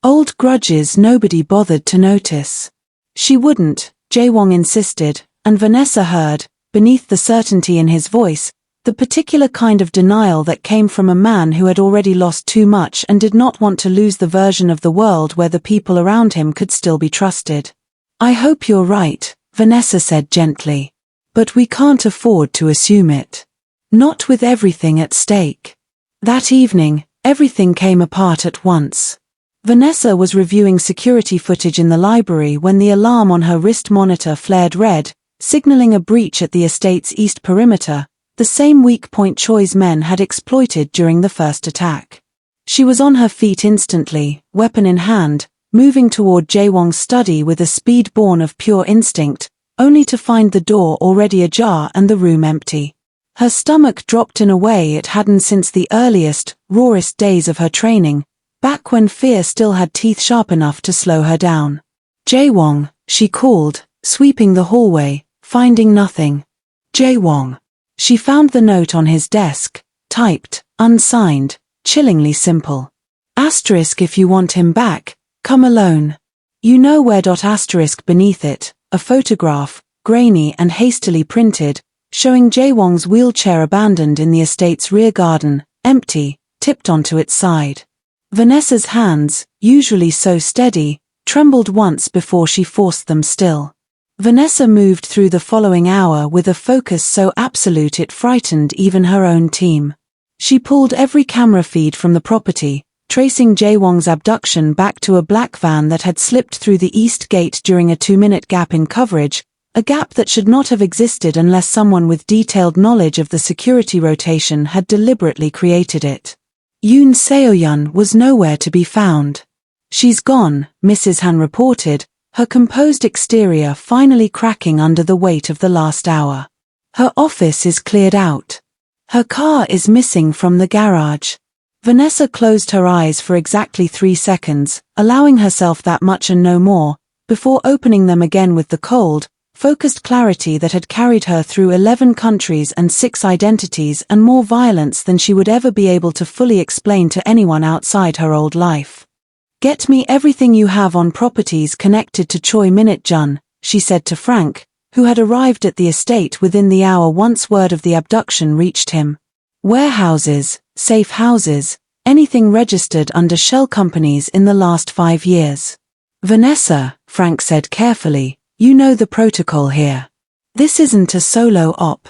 Old grudges nobody bothered to notice." "She wouldn't," Jae-wong insisted, and Vanessa heard, beneath the certainty in his voice, the particular kind of denial that came from a man who had already lost too much and did not want to lose the version of the world where the people around him could still be trusted. I hope you're right, Vanessa said gently. But we can't afford to assume it. Not with everything at stake. That evening, everything came apart at once. Vanessa was reviewing security footage in the library when the alarm on her wrist monitor flared red, signaling a breach at the estate's east perimeter, the same weak point Choi's men had exploited during the first attack. She was on her feet instantly, weapon in hand, moving toward Jae-wong's study with a speed born of pure instinct, only to find the door already ajar and the room empty. Her stomach dropped in a way it hadn't since the earliest, rawest days of her training, back when fear still had teeth sharp enough to slow her down. Jae-wong, she called, sweeping the hallway, finding nothing. Jae-wong. She found the note on his desk, typed, unsigned, chillingly simple. Asterisk if you want him back, come alone. You know where. Asterisk beneath it, a photograph, grainy and hastily printed, showing Jae-wong's wheelchair abandoned in the estate's rear garden, empty, tipped onto its side. Vanessa's hands, usually so steady, trembled once before she forced them still. Vanessa moved through the following hour with a focus so absolute it frightened even her own team. She pulled every camera feed from the property, tracing Jae-wong's abduction back to a black van that had slipped through the east gate during a 2-minute gap in coverage, a gap that should not have existed unless someone with detailed knowledge of the security rotation had deliberately created it. Yoon Seo-yeon was nowhere to be found. She's gone, Mrs. Han reported, her composed exterior finally cracking under the weight of the last hour. Her office is cleared out. Her car is missing from the garage. Vanessa closed her eyes for exactly 3 seconds, allowing herself that much and no more, before opening them again with the cold, focused clarity that had carried her through 11 countries and 6 identities and more violence than she would ever be able to fully explain to anyone outside her old life. Get me everything you have on properties connected to Choi Minute-jun, she said to Frank, who had arrived at the estate within the hour once word of the abduction reached him. Warehouses, safe houses, anything registered under shell companies in the last 5 years. Vanessa, Frank said carefully, you know the protocol here. This isn't a solo op.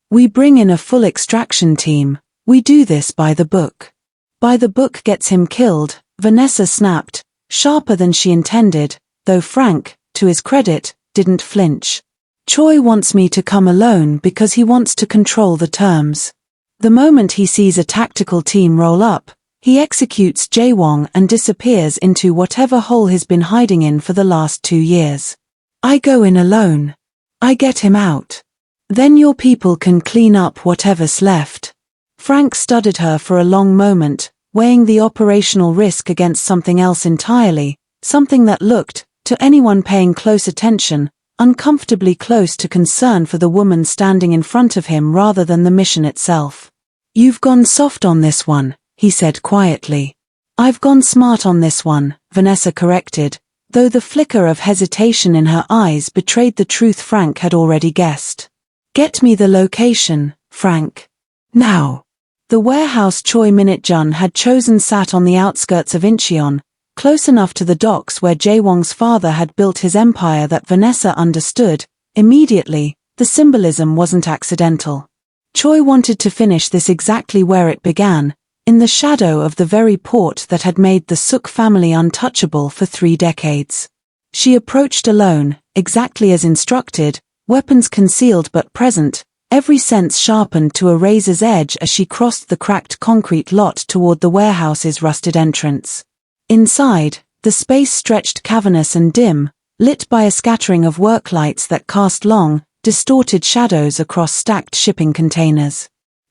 We bring in a full extraction team, we do this by the book. By the book gets him killed, Vanessa snapped, sharper than she intended, though Frank, to his credit, didn't flinch. Choi wants me to come alone because he wants to control the terms. The moment he sees a tactical team roll up, he executes Jae-wong and disappears into whatever hole he's been hiding in for the last 2 years. I go in alone. I get him out. Then your people can clean up whatever's left. Frank studied her for a long moment, weighing the operational risk against something else entirely, something that looked, to anyone paying close attention, uncomfortably close to concern for the woman standing in front of him rather than the mission itself. You've gone soft on this one, he said quietly. I've gone smart on this one, Vanessa corrected, though the flicker of hesitation in her eyes betrayed the truth Frank had already guessed. Get me the location, Frank. Now. The warehouse Choi Minute-jun had chosen sat on the outskirts of Incheon, close enough to the docks where Jae-wong's father had built his empire that Vanessa understood. Immediately, the symbolism wasn't accidental. Choi wanted to finish this exactly where it began, in the shadow of the very port that had made the Suk family untouchable for 3 decades. She approached alone, exactly as instructed, weapons concealed but present, every sense sharpened to a razor's edge as she crossed the cracked concrete lot toward the warehouse's rusted entrance. Inside, the space stretched cavernous and dim, lit by a scattering of work lights that cast long, distorted shadows across stacked shipping containers.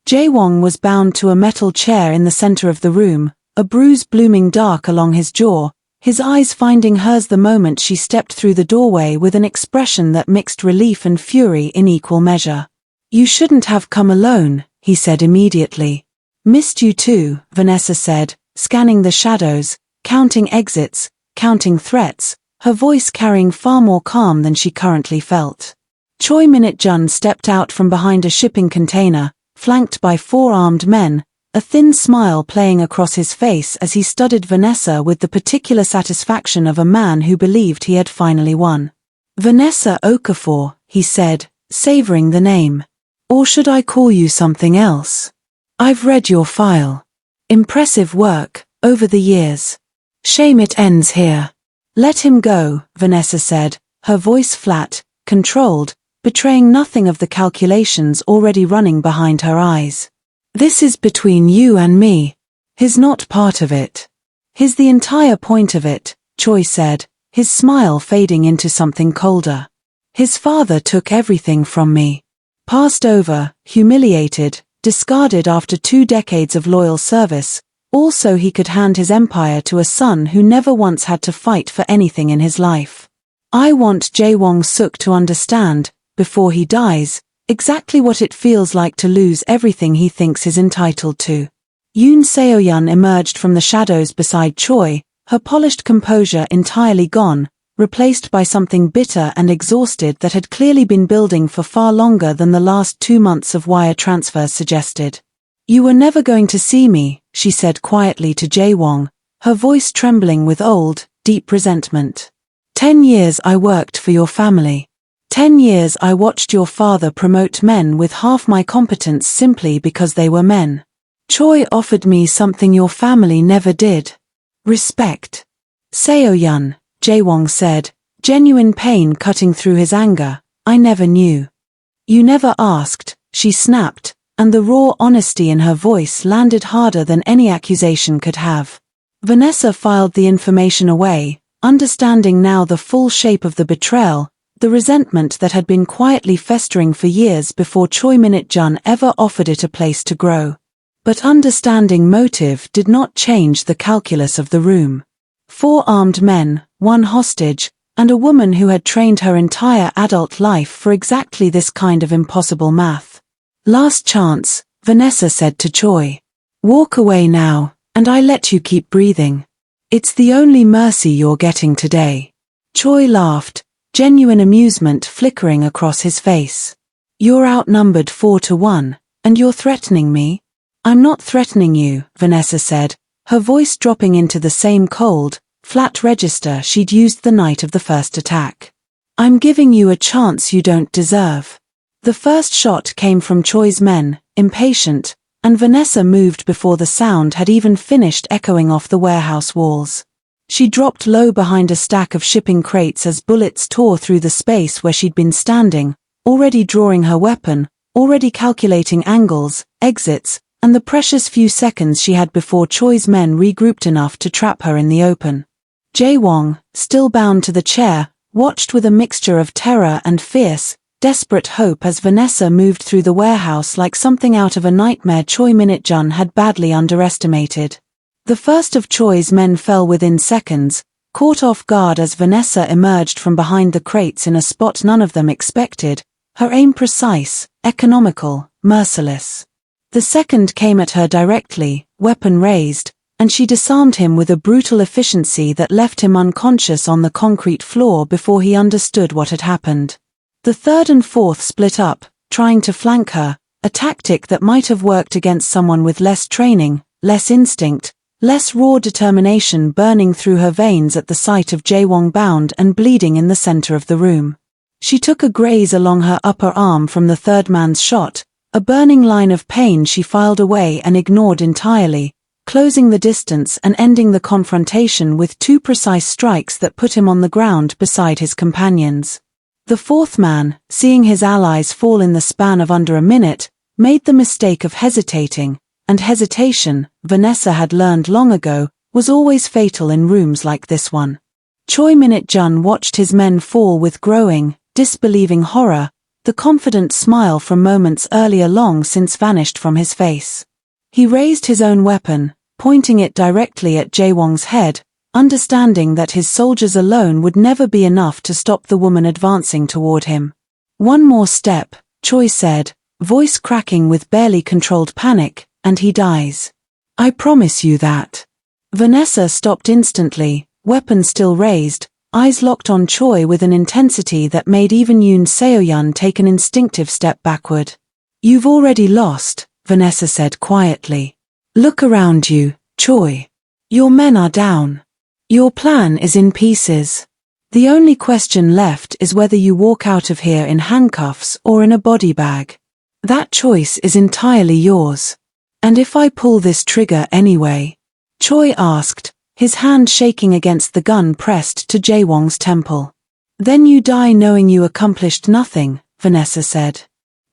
Jae-wong was bound to a metal chair in the center of the room, a bruise blooming dark along his jaw, his eyes finding hers the moment she stepped through the doorway with an expression that mixed relief and fury in equal measure. You shouldn't have come alone, he said immediately. Missed you too, Vanessa said, scanning the shadows, counting exits, counting threats, her voice carrying far more calm than she currently felt. Choi Minute-jun stepped out from behind a shipping container, flanked by 4 armed men, a thin smile playing across his face as he studied Vanessa with the particular satisfaction of a man who believed he had finally won. Vanessa Okafor, he said, savoring the name. Or should I call you something else? I've read your file. Impressive work, over the years. Shame it ends here. Let him go, Vanessa said, her voice flat, controlled, betraying nothing of the calculations already running behind her eyes. This is between you and me. He's not part of it. He's the entire point of it, Choi said, his smile fading into something colder. His father took everything from me. Passed over, humiliated, discarded after 2 decades of loyal service, all so he could hand his empire to a son who never once had to fight for anything in his life. I want Jae Wong-suk to understand, before he dies, exactly what it feels like to lose everything he thinks he's entitled to. Yoon Seo-yeon emerged from the shadows beside Choi, her polished composure entirely gone, replaced by something bitter and exhausted that had clearly been building for far longer than the last 2 months of wire transfers suggested. You were never going to see me, she said quietly to Jae Wong, her voice trembling with old, deep resentment. 10 years I worked for your family. 10 years I watched your father promote men with half my competence simply because they were men. Choi offered me something your family never did. Respect. Seo-yeon, Jae Wong said, genuine pain cutting through his anger. I never knew. You never asked, she snapped, and the raw honesty in her voice landed harder than any accusation could have. Vanessa filed the information away, understanding now the full shape of the betrayal, the resentment that had been quietly festering for years before Choi Minute-jun ever offered it a place to grow. But understanding motive did not change the calculus of the room. 4 armed men, 1 hostage, and a woman who had trained her entire adult life for exactly this kind of impossible math. Last chance, Vanessa said to Choi. Walk away now, and I let you keep breathing. It's the only mercy you're getting today. Choi laughed, genuine amusement flickering across his face. You're outnumbered 4 to 1, and you're threatening me? I'm not threatening you, Vanessa said, her voice dropping into the same cold, flat register she'd used the night of the first attack. I'm giving you a chance you don't deserve. The first shot came from Choi's men, impatient, and Vanessa moved before the sound had even finished echoing off the warehouse walls. She dropped low behind a stack of shipping crates as bullets tore through the space where she'd been standing, already drawing her weapon, already calculating angles, exits, and the precious few seconds she had before Choi's men regrouped enough to trap her in the open. Jae Wong, still bound to the chair, watched with a mixture of terror and fierce, desperate hope as Vanessa moved through the warehouse like something out of a nightmare Choi Minute-jun had badly underestimated. The first of Choi's men fell within seconds, caught off guard as Vanessa emerged from behind the crates in a spot none of them expected, her aim precise, economical, merciless. The second came at her directly, weapon raised, and she disarmed him with a brutal efficiency that left him unconscious on the concrete floor before he understood what had happened. The third and fourth split up, trying to flank her, a tactic that might have worked against someone with less training, less instinct, less raw determination burning through her veins at the sight of Jae Wong bound and bleeding in the center of the room. She took a graze along her upper arm from the third man's shot, a burning line of pain she filed away and ignored entirely, closing the distance and ending the confrontation with 2 precise strikes that put him on the ground beside his companions. The fourth man, seeing his allies fall in the span of under a minute, made the mistake of hesitating, and hesitation, Vanessa had learned long ago, was always fatal in rooms like this one. Choi Minute-jun watched his men fall with growing, disbelieving horror, the confident smile from moments earlier long since vanished from his face. He raised his own weapon, pointing it directly at Jae Wong's head, understanding that his soldiers alone would never be enough to stop the woman advancing toward him. One more step, Choi said, voice cracking with barely controlled panic, and he dies. I promise you that. Vanessa stopped instantly, weapon still raised, eyes locked on Choi with an intensity that made even Yoon Seo-yeon take an instinctive step backward. You've already lost, Vanessa said quietly. Look around you, Choi. Your men are down. Your plan is in pieces. The only question left is whether you walk out of here in handcuffs or in a body bag. That choice is entirely yours. And if I pull this trigger anyway? Choi asked, his hand shaking against the gun pressed to Jae-wong's temple. Then you die knowing you accomplished nothing, Vanessa said.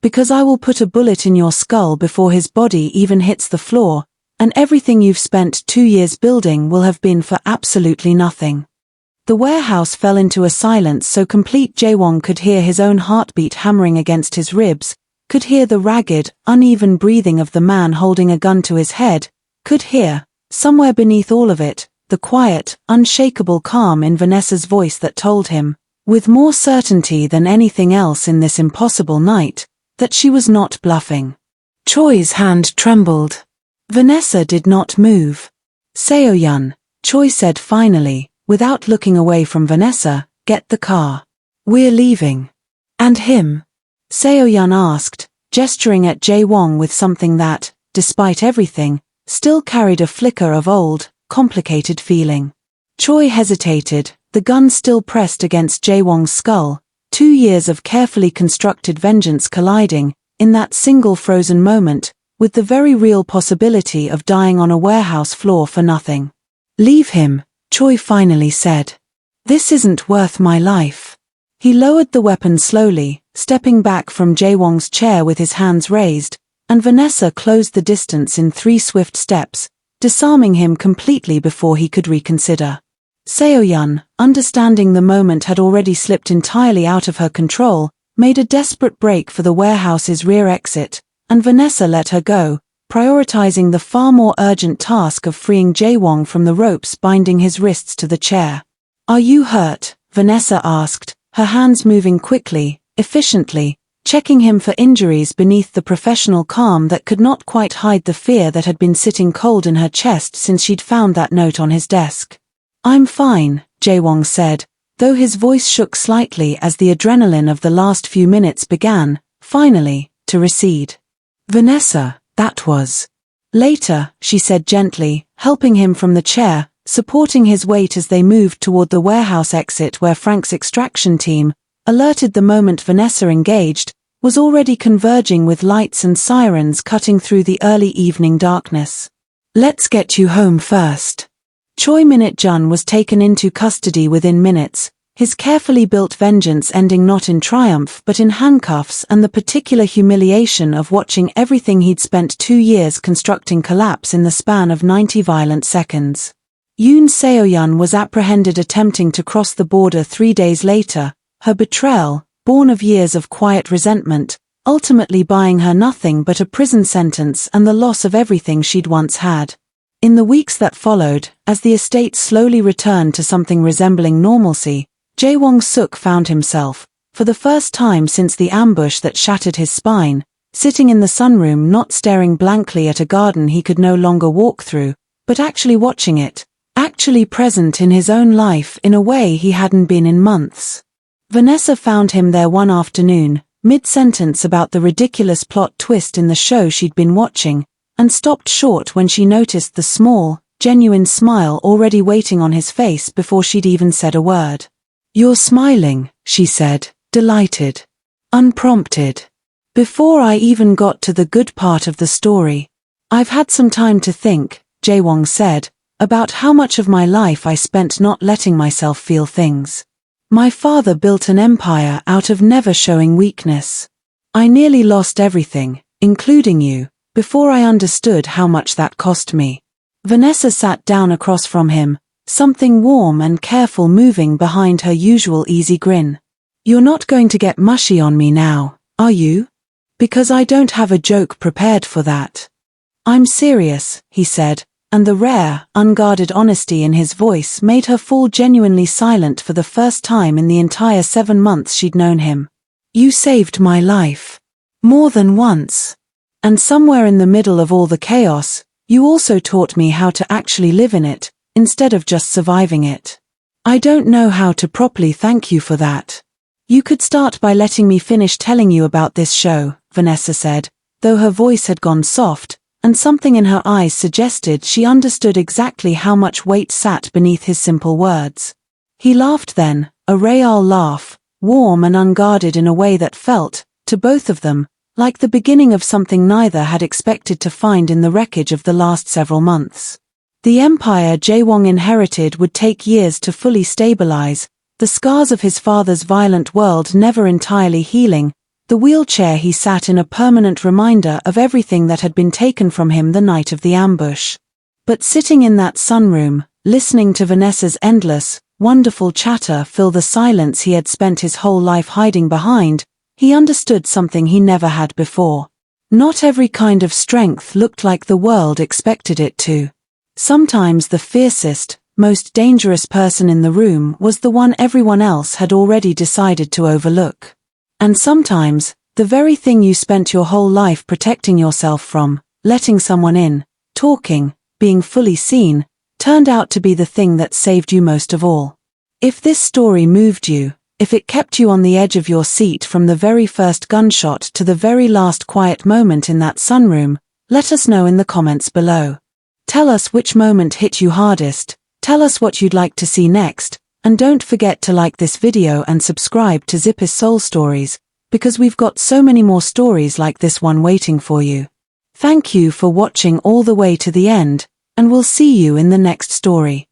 Because I will put a bullet in your skull before his body even hits the floor, and everything you've spent 2 years building will have been for absolutely nothing. The warehouse fell into a silence so complete Jae-wong could hear his own heartbeat hammering against his ribs, could hear the ragged, uneven breathing of the man holding a gun to his head, could hear, somewhere beneath all of it, the quiet, unshakable calm in Vanessa's voice that told him, with more certainty than anything else in this impossible night, that she was not bluffing. Choi's hand trembled. Vanessa did not move. Seo-yun, Choi said finally, without looking away from Vanessa, get the car. We're leaving. And him? Seo-yun asked, gesturing at Jae-wong with something that, despite everything, still carried a flicker of old, complicated feeling. Choi hesitated, the gun still pressed against Jae-wong's skull, 2 years of carefully constructed vengeance colliding, in that single frozen moment, with the very real possibility of dying on a warehouse floor for nothing. Leave him, Choi finally said. This isn't worth my life. He lowered the weapon slowly, stepping back from Jae-wong's chair with his hands raised, and Vanessa closed the distance in 3 swift steps, disarming him completely before he could reconsider. Seo-yun, understanding the moment had already slipped entirely out of her control, made a desperate break for the warehouse's rear exit, and Vanessa let her go, prioritizing the far more urgent task of freeing Jae-wong from the ropes binding his wrists to the chair. Are you hurt? Vanessa asked, her hands moving quickly, efficiently, checking him for injuries beneath the professional calm that could not quite hide the fear that had been sitting cold in her chest since she'd found that note on his desk. I'm fine, Jae-wong said, though his voice shook slightly as the adrenaline of the last few minutes began, finally, to recede. Vanessa, that was. Later, she said gently, helping him from the chair, supporting his weight as they moved toward the warehouse exit where Frank's extraction team, alerted the moment Vanessa engaged, was already converging with lights and sirens cutting through the early evening darkness. Let's get you home first. Choi Minute-jun was taken into custody within minutes, his carefully built vengeance ending not in triumph but in handcuffs and the particular humiliation of watching everything he'd spent 2 years constructing collapse in the span of 90 violent seconds. Yoon Seo-yun was apprehended attempting to cross the border 3 days later, her betrayal, born of years of quiet resentment, ultimately buying her nothing but a prison sentence and the loss of everything she'd once had. In the weeks that followed, as the estate slowly returned to something resembling normalcy, Jae-wong-suk found himself, for the first time since the ambush that shattered his spine, sitting in the sunroom not staring blankly at a garden he could no longer walk through, but actually watching it, actually present in his own life in a way he hadn't been in months. Vanessa found him there one afternoon, mid-sentence about the ridiculous plot twist in the show she'd been watching, and stopped short when she noticed the small, genuine smile already waiting on his face before she'd even said a word. You're smiling, she said, delighted. Unprompted. Before I even got to the good part of the story. I've had some time to think, Jae-wong said, about how much of my life I spent not letting myself feel things. My father built an empire out of never showing weakness. I nearly lost everything, including you, before I understood how much that cost me. Vanessa sat down across from him, something warm and careful moving behind her usual easy grin. You're not going to get mushy on me now, are you? Because I don't have a joke prepared for that. I'm serious, he said, and the rare, unguarded honesty in his voice made her fall genuinely silent for the first time in the entire 7 months she'd known him. You saved my life. More than once. And somewhere in the middle of all the chaos, you also taught me how to actually live in it, instead of just surviving it. I don't know how to properly thank you for that. You could start by letting me finish telling you about this show, Vanessa said, though her voice had gone soft, and something in her eyes suggested she understood exactly how much weight sat beneath his simple words. He laughed then, a real laugh, warm and unguarded in a way that felt, to both of them, like the beginning of something neither had expected to find in the wreckage of the last several months. The empire Jaewong inherited would take years to fully stabilize, the scars of his father's violent world never entirely healing, the wheelchair he sat in a permanent reminder of everything that had been taken from him the night of the ambush. But sitting in that sunroom, listening to Vanessa's endless, wonderful chatter fill the silence he had spent his whole life hiding behind, he understood something he never had before. Not every kind of strength looked like the world expected it to. Sometimes the fiercest, most dangerous person in the room was the one everyone else had already decided to overlook. And sometimes, the very thing you spent your whole life protecting yourself from, letting someone in, talking, being fully seen, turned out to be the thing that saved you most of all. If this story moved you, if it kept you on the edge of your seat from the very first gunshot to the very last quiet moment in that sunroom, let us know in the comments below. Tell us which moment hit you hardest, tell us what you'd like to see next, and don't forget to like this video and subscribe to Zippy's Soul Stories, because we've got so many more stories like this one waiting for you. Thank you for watching all the way to the end, and we'll see you in the next story.